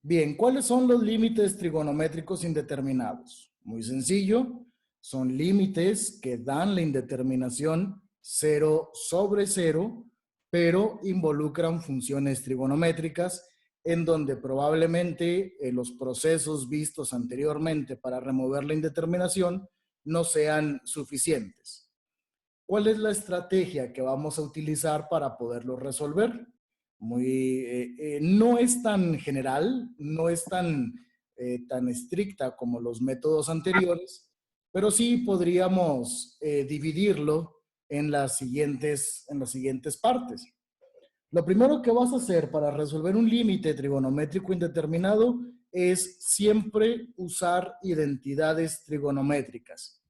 Bien, ¿cuáles son los límites trigonométricos indeterminados? Muy sencillo, son límites que dan la indeterminación 0/0, pero involucran funciones trigonométricas en donde probablemente los procesos vistos anteriormente para remover la indeterminación no sean suficientes. ¿Cuál es la estrategia que vamos a utilizar para poderlo resolver? No es tan general, no es tan estricta como los métodos anteriores, pero sí podríamos dividirlo en las siguientes partes. Lo primero que vas a hacer para resolver un límite trigonométrico indeterminado es siempre usar identidades trigonométricas.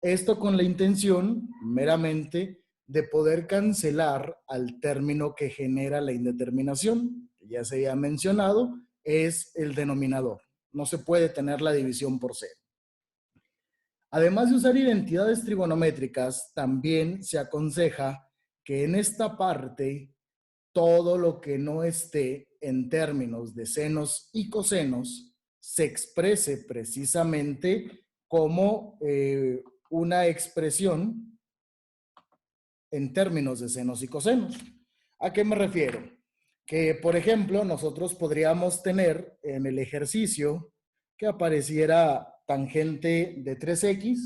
Esto con la intención meramente de poder cancelar al término que genera la indeterminación, que ya se había mencionado, es el denominador. No se puede tener la división por cero. Además de usar identidades trigonométricas, también se aconseja que en esta parte todo lo que no esté en términos de senos y cosenos se exprese precisamente como una expresión en términos de senos y cosenos. ¿A qué me refiero? Que, por ejemplo, nosotros podríamos tener en el ejercicio que apareciera tangente de 3x,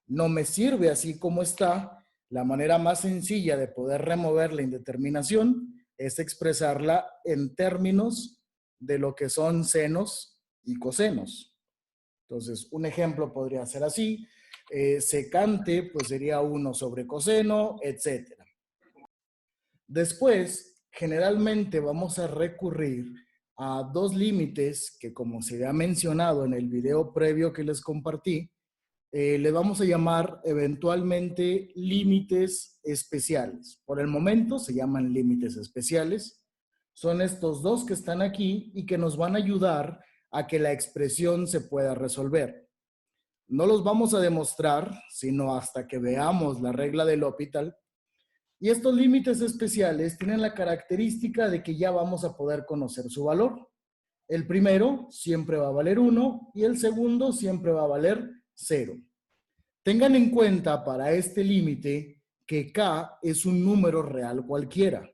no me sirve así como está. La manera más sencilla de poder remover la indeterminación es expresarla en términos de lo que son senos y cosenos. Entonces, un ejemplo podría ser así. Secante, pues sería 1 sobre coseno, etc. Después, generalmente vamos a recurrir a dos límites que, como se ha mencionado en el video previo que les compartí, le vamos a llamar eventualmente límites especiales. Por el momento se llaman límites especiales. Son estos dos que están aquí y que nos van a ayudar a que la expresión se pueda resolver. No los vamos a demostrar, sino hasta que veamos la regla del L'Hopital. Y estos límites especiales tienen la característica de que ya vamos a poder conocer su valor. El primero siempre va a valer 1 y el segundo siempre va a valer 0. Tengan en cuenta para este límite que K es un número real cualquiera.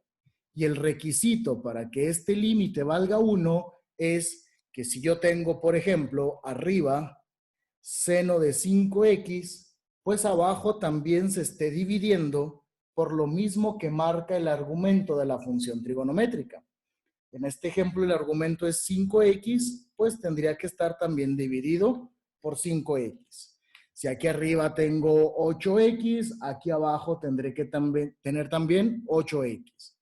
Y el requisito para que este límite valga 1 es que si yo tengo, por ejemplo, arriba seno de 5x, pues abajo también se esté dividiendo por lo mismo que marca el argumento de la función trigonométrica. En este ejemplo el argumento es 5x, pues tendría que estar también dividido por 5x. Si aquí arriba tengo 8x, aquí abajo tendré que tener también 8x.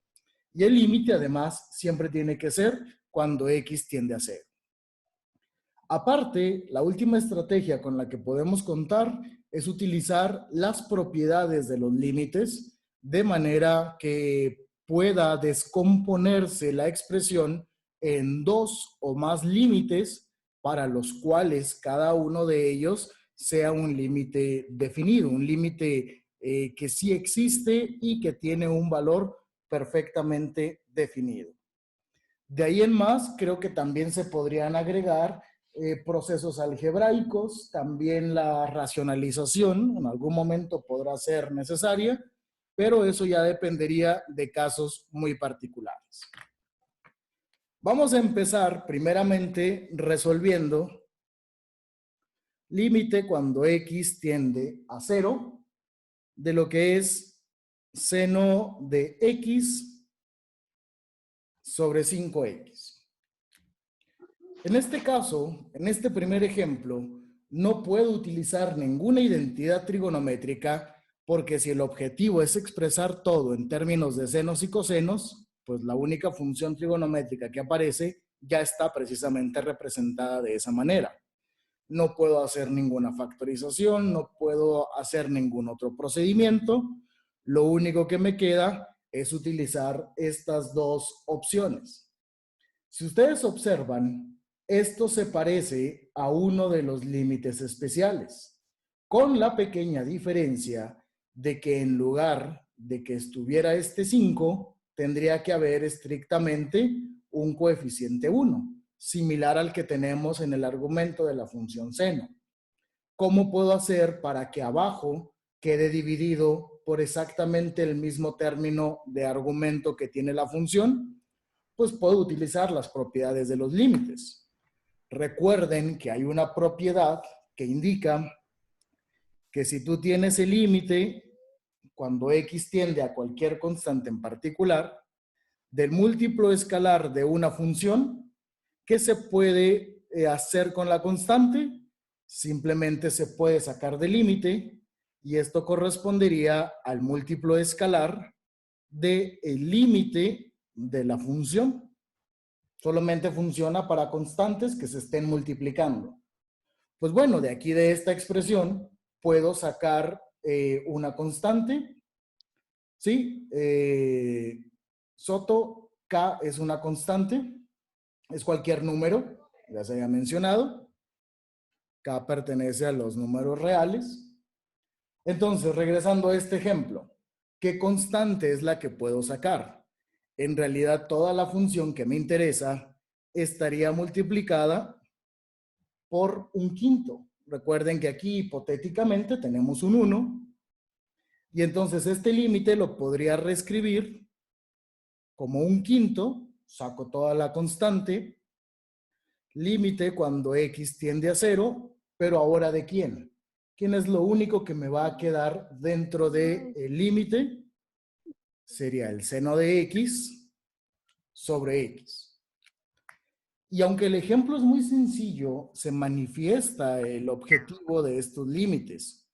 Y el límite además siempre tiene que ser cuando x tiende a 0. Aparte, la última estrategia con la que podemos contar es utilizar las propiedades de los límites de manera que pueda descomponerse la expresión en dos o más límites para los cuales cada uno de ellos sea un límite definido, un límite que sí existe y que tiene un valor perfectamente definido. De ahí en más, creo que también se podrían agregar procesos algebraicos, también la racionalización en algún momento podrá ser necesaria, pero eso ya dependería de casos muy particulares. Vamos a empezar primeramente resolviendo límite cuando x tiende a 0 de lo que es seno de x sobre 5x. En este caso, en este primer ejemplo, no puedo utilizar ninguna identidad trigonométrica porque si el objetivo es expresar todo en términos de senos y cosenos, pues la única función trigonométrica que aparece ya está precisamente representada de esa manera. No puedo hacer ninguna factorización, no puedo hacer ningún otro procedimiento. Lo único que me queda es utilizar estas dos opciones. Si ustedes observan, esto se parece a uno de los límites especiales, con la pequeña diferencia de que en lugar de que estuviera este 5, tendría que haber estrictamente un coeficiente 1. similar al que tenemos en el argumento de la función seno. ¿Cómo puedo hacer para que abajo quede dividido por exactamente el mismo término de argumento que tiene la función? Pues puedo utilizar las propiedades de los límites. Recuerden que hay una propiedad que indica que si tú tienes el límite, cuando x tiende a cualquier constante en particular, del múltiplo escalar de una función, ¿qué se puede hacer con la constante? Simplemente se puede sacar del límite y esto correspondería al múltiplo escalar del límite de la función. Solamente funciona para constantes que se estén multiplicando. Pues bueno, de aquí de esta expresión puedo sacar una constante, ¿sí? Soto, K es una constante, es cualquier número, ya se había mencionado. K pertenece a los números reales. Entonces, regresando a este ejemplo, ¿qué constante es la que puedo sacar? En realidad, toda la función que me interesa estaría multiplicada por un quinto. Recuerden que aquí hipotéticamente tenemos un 1 y entonces este límite lo podría reescribir como un quinto, saco toda la constante, límite cuando x tiende a 0, pero ahora ¿de quién? ¿Quién es lo único que me va a quedar dentro del límite? Sería el seno de x sobre x. Y aunque el ejemplo es muy sencillo, se manifiesta el objetivo de estos límites.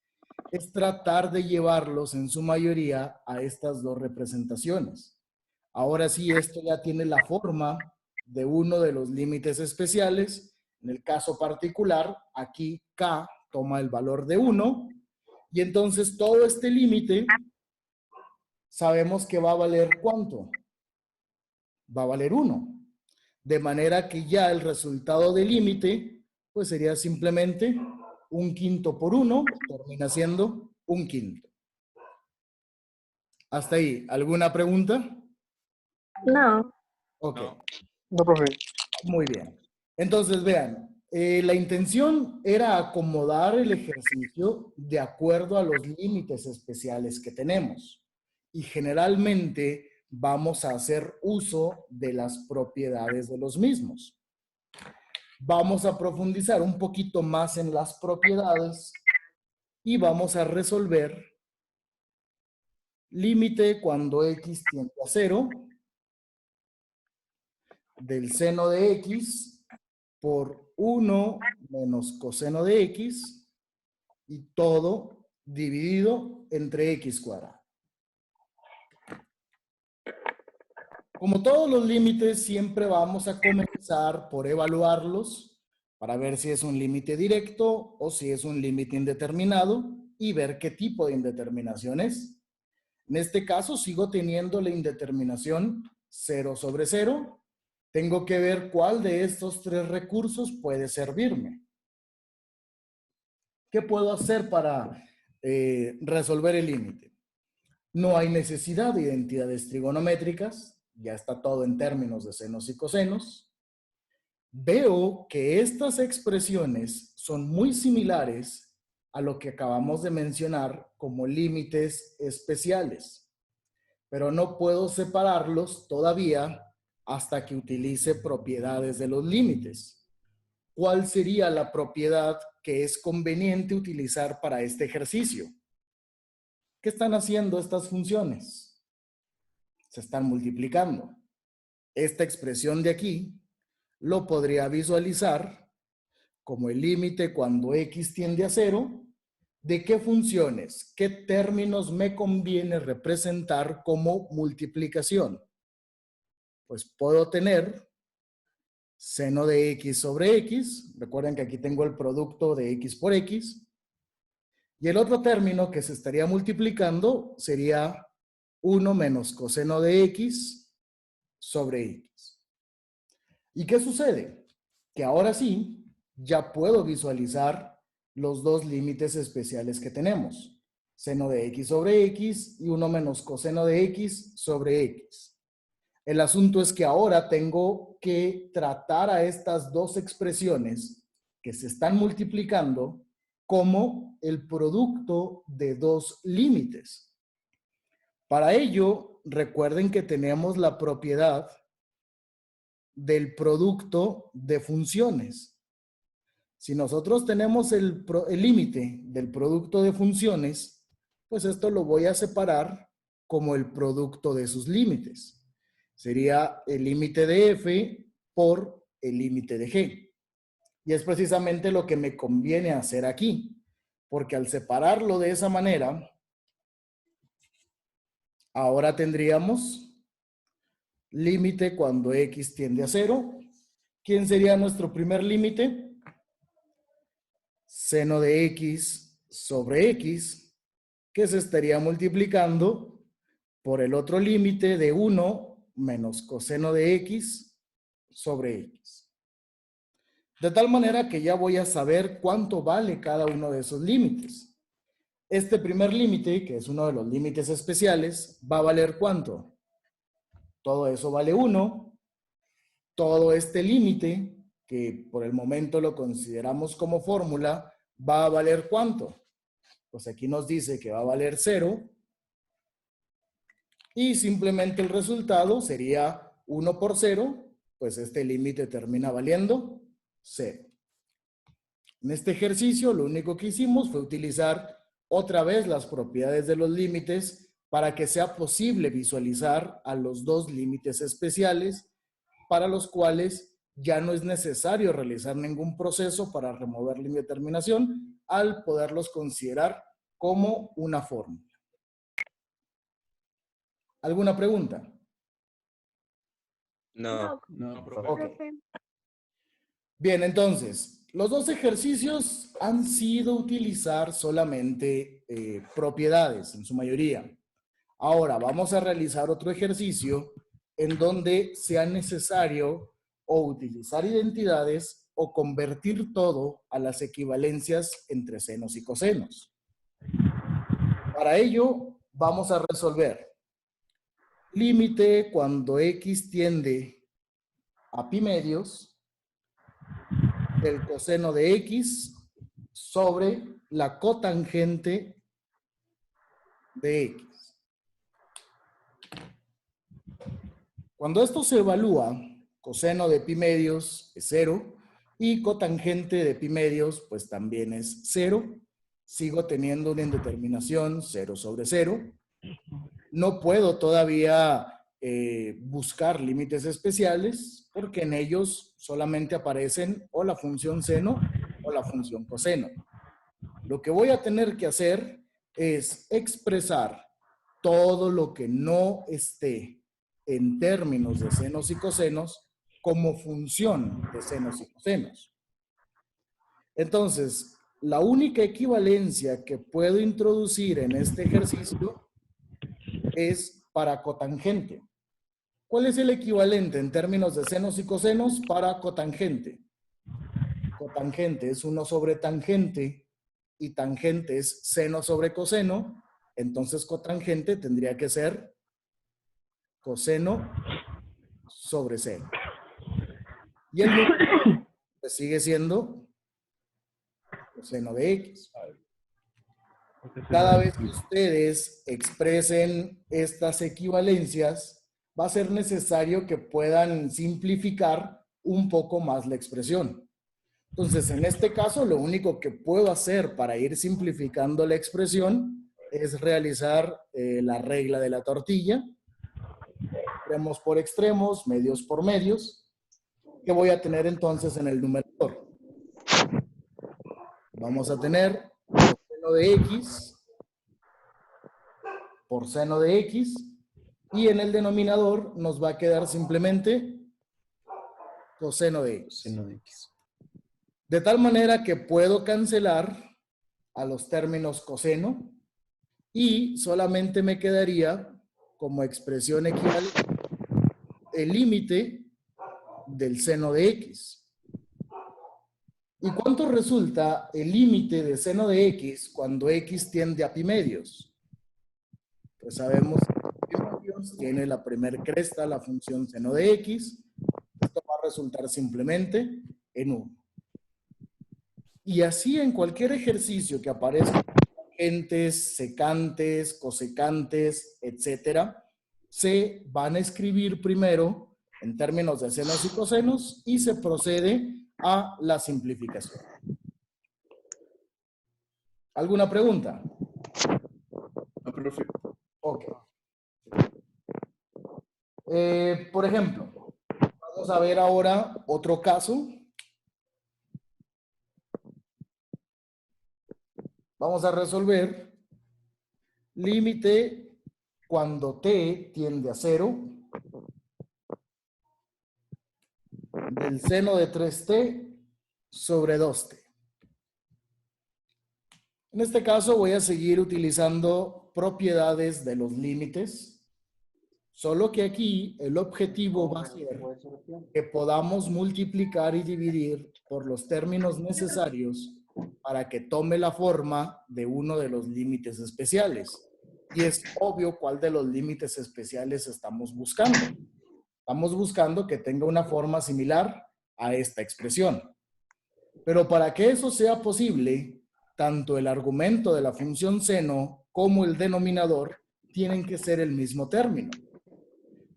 Es tratar de llevarlos en su mayoría a estas dos representaciones. Ahora sí, esto ya tiene la forma de uno de los límites especiales. En el caso particular, aquí K toma el valor de 1 y entonces todo este límite sabemos que va a valer ¿cuánto? Va a valer 1. De manera que ya el resultado del límite pues sería simplemente un quinto por 1, termina siendo un quinto. Hasta ahí, ¿alguna pregunta? No. Ok. No, profe. Muy bien. Entonces, vean, la intención era acomodar el ejercicio de acuerdo a los límites especiales que tenemos. Y generalmente vamos a hacer uso de las propiedades de los mismos. Vamos a profundizar un poquito más en las propiedades y vamos a resolver límite cuando x tiende a 0 del seno de x por 1 menos coseno de x y todo dividido entre x cuadrado. Como todos los límites, siempre vamos a comenzar por evaluarlos para ver si es un límite directo o si es un límite indeterminado y ver qué tipo de indeterminación es. En este caso, sigo teniendo la indeterminación 0 sobre 0. Tengo que ver cuál de estos tres recursos puede servirme. ¿Qué puedo hacer para resolver el límite? No hay necesidad de identidades trigonométricas, ya está todo en términos de senos y cosenos. Veo que estas expresiones son muy similares a lo que acabamos de mencionar como límites especiales, pero no puedo separarlos todavía hasta que utilice propiedades de los límites. ¿Cuál sería la propiedad que es conveniente utilizar para este ejercicio? ¿Qué están haciendo estas funciones? Se están multiplicando. Esta expresión de aquí lo podría visualizar como el límite cuando x tiende a 0. ¿De qué funciones? ¿Qué términos me conviene representar como multiplicación? Pues puedo tener seno de x sobre x. Recuerden que aquí tengo el producto de x por x. Y el otro término que se estaría multiplicando sería 1 menos coseno de x sobre x. ¿Y qué sucede? Que ahora sí, ya puedo visualizar los dos límites especiales que tenemos. Seno de x sobre x y 1 menos coseno de x sobre x. El asunto es que ahora tengo que tratar a estas dos expresiones que se están multiplicando como el producto de dos límites. Para ello, recuerden que tenemos la propiedad del producto de funciones. Si nosotros tenemos el límite del producto de funciones, pues esto lo voy a separar como el producto de sus límites. Sería el límite de f por el límite de g. Y es precisamente lo que me conviene hacer aquí, porque al separarlo de esa manera, ahora tendríamos límite cuando x tiende a 0. ¿Quién sería nuestro primer límite? Seno de x sobre x, que se estaría multiplicando por el otro límite de 1 menos coseno de x sobre x. De tal manera que ya voy a saber cuánto vale cada uno de esos límites. Este primer límite, que es uno de los límites especiales, va a valer ¿cuánto? Todo eso vale 1. Todo este límite, que por el momento lo consideramos como fórmula, va a valer ¿cuánto? Pues aquí nos dice que va a valer 0. Y simplemente el resultado sería 1 por 0, pues este límite termina valiendo 0. En este ejercicio lo único que hicimos fue utilizar otra vez las propiedades de los límites para que sea posible visualizar a los dos límites especiales para los cuales ya no es necesario realizar ningún proceso para remover la indeterminación al poderlos considerar como una fórmula. ¿Alguna pregunta? No, profe. Ok. Bien, entonces, los dos ejercicios han sido utilizar solamente propiedades en su mayoría. Ahora vamos a realizar otro ejercicio en donde sea necesario o utilizar identidades o convertir todo a las equivalencias entre senos y cosenos. Para ello vamos a resolver límite cuando x tiende a pi medios del coseno de x sobre la cotangente de x. Cuando esto se evalúa, coseno de pi medios es 0 y cotangente de pi medios pues también es 0. Sigo teniendo una indeterminación 0 sobre 0. No puedo todavía buscar límites especiales porque en ellos solamente aparecen o la función seno o la función coseno. Lo que voy a tener que hacer es expresar todo lo que no esté en términos de senos y cosenos como función de senos y cosenos. Entonces, la única equivalencia que puedo introducir en este ejercicio es para cotangente. ¿Cuál es el equivalente en términos de senos y cosenos para cotangente? Cotangente es 1 sobre tangente y tangente es seno sobre coseno. Entonces cotangente tendría que ser coseno sobre seno. Y el número pues sigue siendo coseno de x. Cada vez que ustedes expresen estas equivalencias, va a ser necesario que puedan simplificar un poco más la expresión. Entonces, en este caso, lo único que puedo hacer para ir simplificando la expresión es realizar la regla de la tortilla. Extremos por extremos, medios por medios. ¿Qué voy a tener entonces en el numerador? Vamos a tener coseno de x por seno de x, y en el denominador nos va a quedar simplemente coseno de x. De tal manera que puedo cancelar a los términos coseno y solamente me quedaría como expresión equivalente el límite del seno de x. ¿Y cuánto resulta el límite de seno de x cuando x tiende a pi medios? Pues sabemos que pi medios términos tiene la primer cresta la función seno de x. Esto va a resultar simplemente en 1. Y así en cualquier ejercicio que aparezca tangentes, secantes, cosecantes, etcétera, se van a escribir primero en términos de senos y cosenos y se procede a la simplificación. ¿Alguna pregunta? No, profe. Ok. Por ejemplo, vamos a ver ahora otro caso. Vamos a resolver límite cuando t tiende a 0 del seno de 3t sobre 2t. En este caso voy a seguir utilizando propiedades de los límites, solo que aquí el objetivo va a ser que podamos multiplicar y dividir por los términos necesarios para que tome la forma de uno de los límites especiales. Y es obvio cuál de los límites especiales estamos buscando. Estamos buscando que tenga una forma similar a esta expresión. Pero para que eso sea posible, tanto el argumento de la función seno como el denominador tienen que ser el mismo término.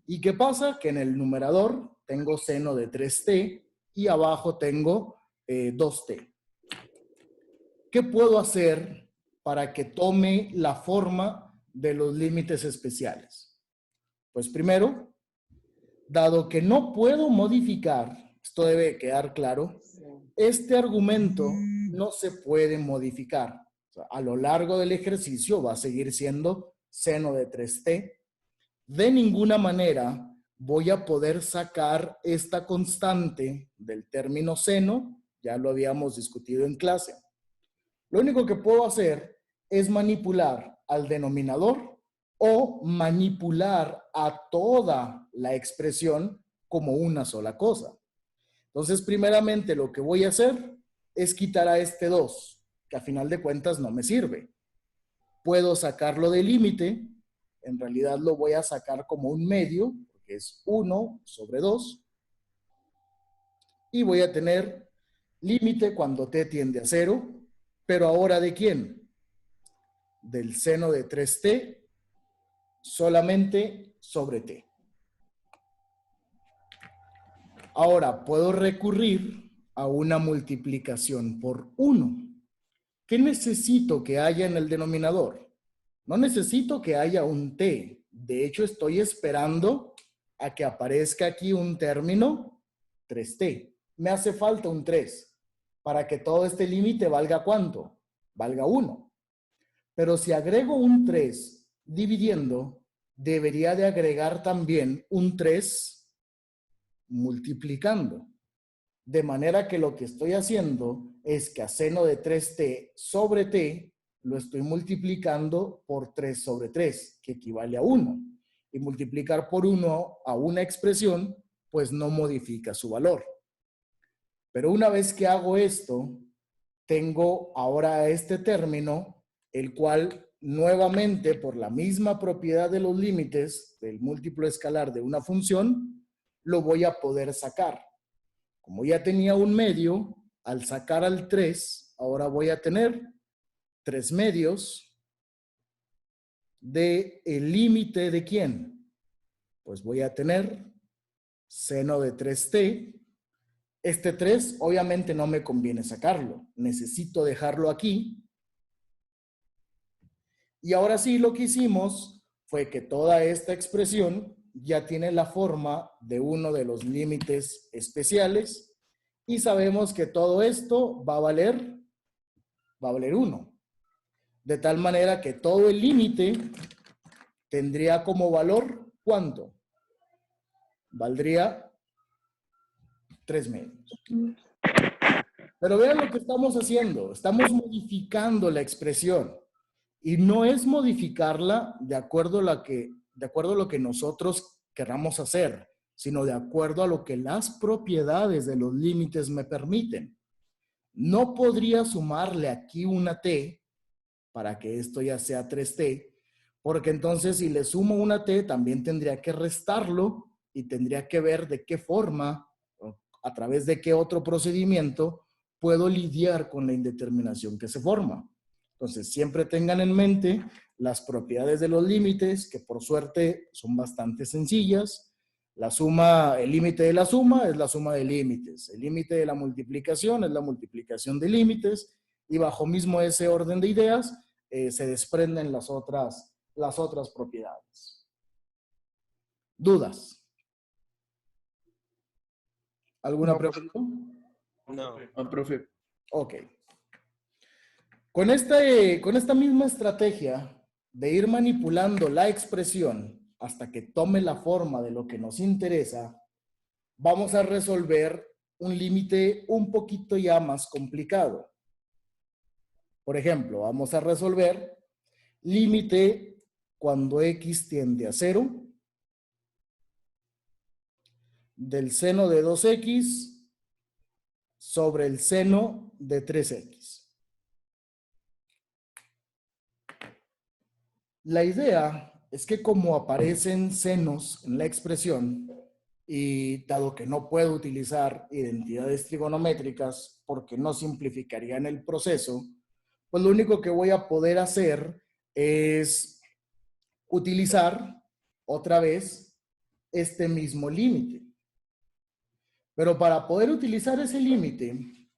¿Y qué pasa? Que en el numerador tengo seno de 3t y abajo tengo 2t. ¿Qué puedo hacer para que tome la forma de los límites especiales? Pues primero, dado que no puedo modificar, esto debe quedar claro, este argumento no se puede modificar. O sea, a lo largo del ejercicio va a seguir siendo seno de 3t. De ninguna manera voy a poder sacar esta constante del término seno, ya lo habíamos discutido en clase. Lo único que puedo hacer es manipular al denominador o manipular a toda la expresión como una sola cosa. Entonces, primeramente lo que voy a hacer es quitar a este 2, que a final de cuentas no me sirve. Puedo sacarlo del límite, en realidad lo voy a sacar como un medio, que es 1 sobre 2, y voy a tener límite cuando t tiende a 0, pero ahora ¿de quién? Del seno de 3t solamente sobre t. Ahora puedo recurrir a una multiplicación por 1. ¿Qué necesito que haya en el denominador? No necesito que haya un t. De hecho, estoy esperando a que aparezca aquí un término 3t. Me hace falta un 3 para que todo este límite valga ¿cuánto? Valga 1. Pero si agrego un 3 dividiendo, debería de agregar también un 3 multiplicando. De manera que lo que estoy haciendo es que a seno de 3t sobre t lo estoy multiplicando por 3 sobre 3, que equivale a 1. Y multiplicar por 1 a una expresión, pues no modifica su valor. Pero una vez que hago esto, tengo ahora este término, el cual nuevamente por la misma propiedad de los límites del múltiplo escalar de una función, lo voy a poder sacar. Como ya tenía un medio, al sacar al 3, ahora voy a tener 3 medios de el límite de ¿quién? Pues voy a tener seno de 3t. Este 3 obviamente no me conviene sacarlo. Necesito dejarlo aquí. Y ahora sí lo que hicimos fue que toda esta expresión ya tiene la forma de uno de los límites especiales y sabemos que todo esto va a valer 1. De tal manera que todo el límite tendría como valor, ¿cuánto? Valdría 3 medios. Pero vean lo que estamos haciendo. Estamos modificando la expresión. Y no es modificarla de acuerdo a lo que nosotros queramos hacer, sino de acuerdo a lo que las propiedades de los límites me permiten. No podría sumarle aquí una t para que esto ya sea 3t, Porque entonces si le sumo una t, también tendría que restarlo y tendría que ver de qué forma, o a través de qué otro procedimiento, puedo lidiar con la indeterminación que se forma. Entonces, siempre tengan en mente las propiedades de los límites, que por suerte son bastante sencillas. La suma, el límite de la suma es la suma de límites. El límite de la multiplicación es la multiplicación de límites. Y bajo mismo ese orden de ideas, se desprenden las otras propiedades. ¿Dudas? ¿Alguna pregunta? No, profe. Ok. Con esta misma estrategia de ir manipulando la expresión hasta que tome la forma de lo que nos interesa, vamos a resolver un límite un poquito ya más complicado. Por ejemplo, vamos a resolver límite cuando x tiende a 0 del seno de 2x sobre el seno de 3x. La idea es que como aparecen senos en la expresión, y dado que no puedo utilizar identidades trigonométricas porque no simplificarían el proceso, pues lo único que voy a poder hacer es utilizar otra vez este mismo límite. Pero para poder utilizar ese límite,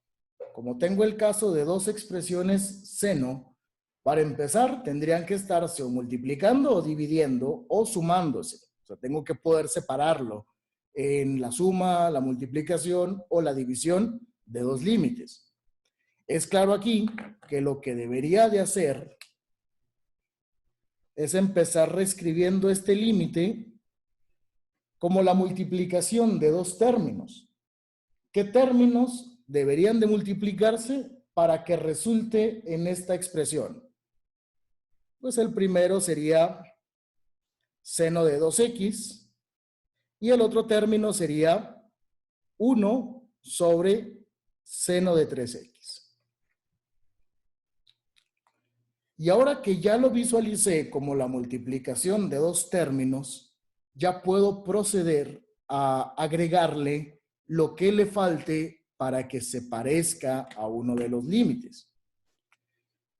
como tengo el caso de dos expresiones seno, para empezar tendrían que estarse o multiplicando o dividiendo o sumándose. O sea, tengo que poder separarlo en la suma, la multiplicación o la división de dos límites. Es claro aquí que lo que debería de hacer es empezar reescribiendo este límite como la multiplicación de dos términos. ¿Qué términos deberían de multiplicarse para que resulte en esta expresión? Pues el primero sería seno de 2x y el otro término sería 1 sobre seno de 3x. Y ahora que ya lo visualicé como la multiplicación de dos términos, ya puedo proceder a agregarle lo que le falte para que se parezca a uno de los límites.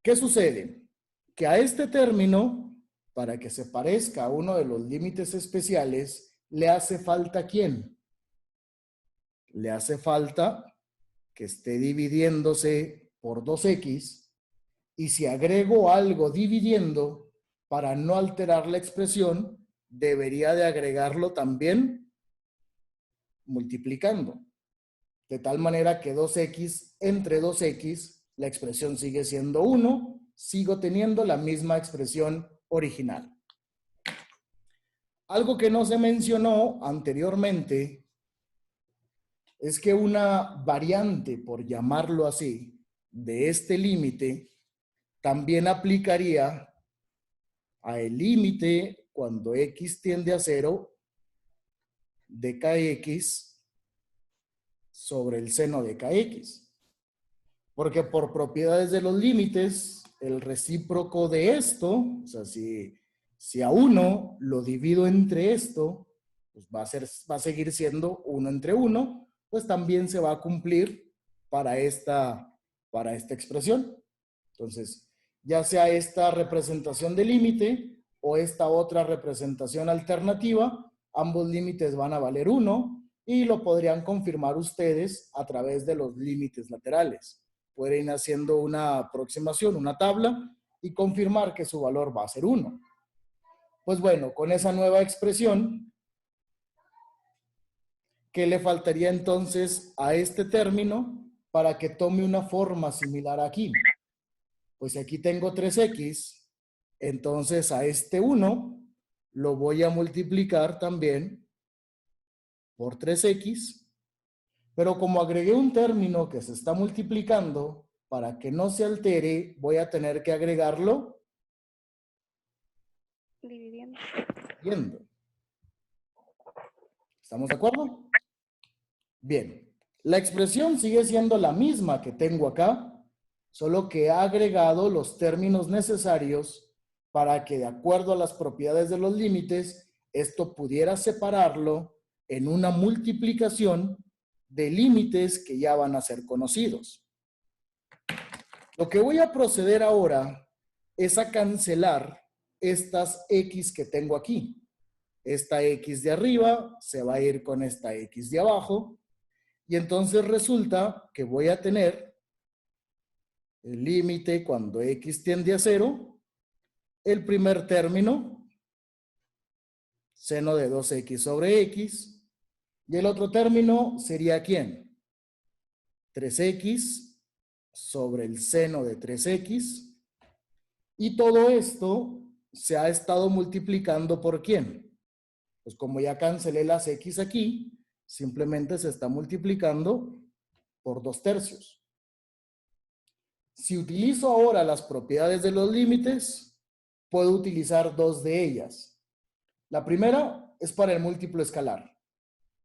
¿Qué sucede? Que a este término, para que se parezca a uno de los límites especiales, le hace falta ¿quién? Le hace falta que esté dividiéndose por 2x, y si agrego algo dividiendo, para no alterar la expresión, debería de agregarlo también multiplicando. De tal manera que 2x entre 2x, la expresión sigue siendo 1, sigo teniendo la misma expresión original. Algo que no se mencionó anteriormente es que una variante, por llamarlo así, de este límite también aplicaría a el límite cuando x tiende a 0 de kx sobre el seno de kx. Porque por propiedades de los límites, el recíproco de esto, o sea, si a 1 lo divido entre esto, pues va a seguir siendo 1 entre 1, pues también se va a cumplir para esta expresión. Entonces, ya sea esta representación de límite o esta otra representación alternativa, ambos límites van a valer 1 y lo podrían confirmar ustedes a través de los límites laterales. Pueden ir haciendo una aproximación, una tabla, y confirmar que su valor va a ser 1. Pues bueno, con esa nueva expresión, ¿qué le faltaría entonces a este término para que tome una forma similar aquí? Pues aquí tengo 3x, entonces a este 1 lo voy a multiplicar también por 3x, pero como agregué un término que se está multiplicando, para que no se altere, voy a tener que agregarlo Dividiendo. dividiendo. ¿Estamos de acuerdo? Bien. La expresión sigue siendo la misma que tengo acá, solo que ha agregado los términos necesarios para que de acuerdo a las propiedades de los límites, esto pudiera separarlo en una multiplicación de límites que ya van a ser conocidos. Lo que voy a proceder ahora es a cancelar estas X que tengo aquí. Esta X de arriba se va a ir con esta X de abajo. Y entonces resulta que voy a tener el límite cuando X tiende a 0, el primer término, seno de 2X sobre X, y el otro término sería ¿quién? 3X sobre el seno de 3X, y todo esto se ha estado multiplicando ¿por quién? Pues como ya cancelé las X aquí, simplemente se está multiplicando por 2/3. Si utilizo ahora las propiedades de los límites, puedo utilizar dos de ellas. La primera es para el múltiplo escalar.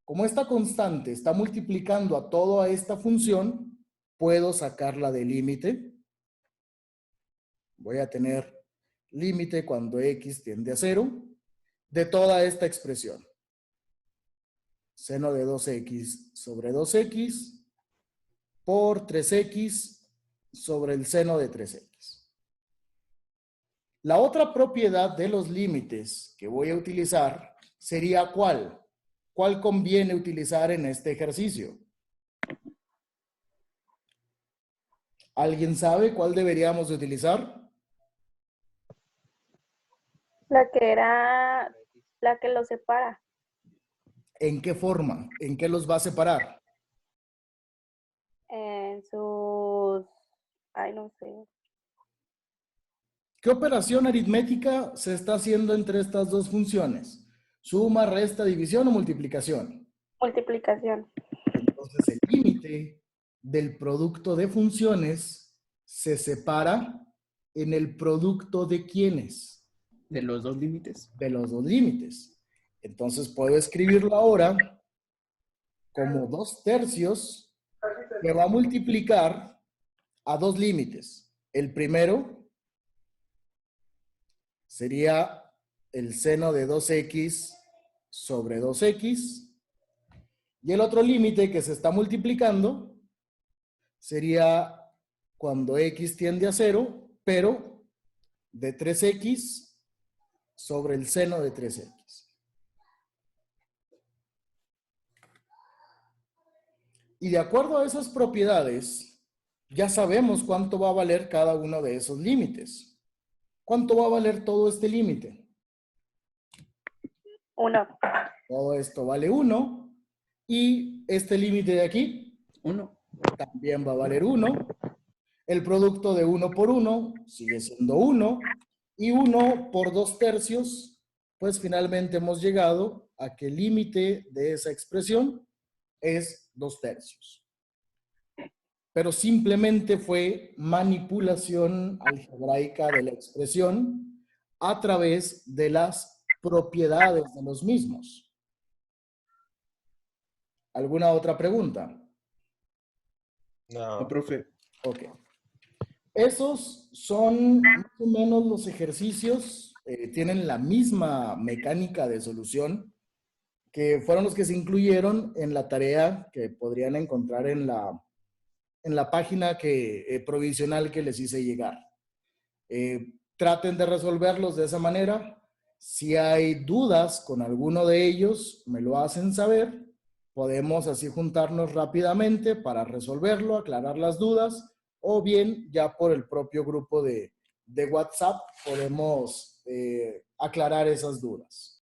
Como esta constante está multiplicando a toda esta función, puedo sacarla del límite. Voy a tener límite cuando X tiende a 0 de toda esta expresión. Seno de 2X sobre 2X por 3X sobre el seno de 3X. La otra propiedad de los límites que voy a utilizar sería ¿cuál? ¿Cuál conviene utilizar en este ejercicio? ¿Alguien sabe cuál deberíamos de utilizar? La que era la que lo separa. ¿En qué forma? ¿En qué los va a separar? En sus... Ay, no sé. ¿Qué operación aritmética se está haciendo entre estas dos funciones? ¿Suma, resta, división o multiplicación? Multiplicación. Entonces el límite del producto de funciones se separa en el producto de ¿quiénes? De los dos límites. De los dos límites. Entonces puedo escribirlo ahora como 2/3 que va a multiplicar a dos límites. El primero sería el seno de 2X sobre 2X. Y el otro límite que se está multiplicando sería cuando X tiende a 0, pero de 3X sobre el seno de 3X. Y de acuerdo a esas propiedades, ya sabemos cuánto va a valer cada uno de esos límites. ¿Cuánto va a valer todo este límite? 1. Todo esto vale 1. Y este límite de aquí 1. también va a valer 1. El producto de 1 por 1 sigue siendo 1. Y 1 por 2/3, pues finalmente hemos llegado a que el límite de esa expresión es 2/3. Pero simplemente fue manipulación algebraica de la expresión a través de las propiedades de los mismos. ¿Alguna otra pregunta? No, profe. Ok. Esos son más o menos los ejercicios, tienen la misma mecánica de solución, que fueron los que se incluyeron en la tarea que podrían encontrar en la página provisional que les hice llegar. Traten de resolverlos de esa manera. Si hay dudas con alguno de ellos, me lo hacen saber. Podemos así juntarnos rápidamente para resolverlo, aclarar las dudas, o bien ya por el propio grupo de WhatsApp podemos aclarar esas dudas.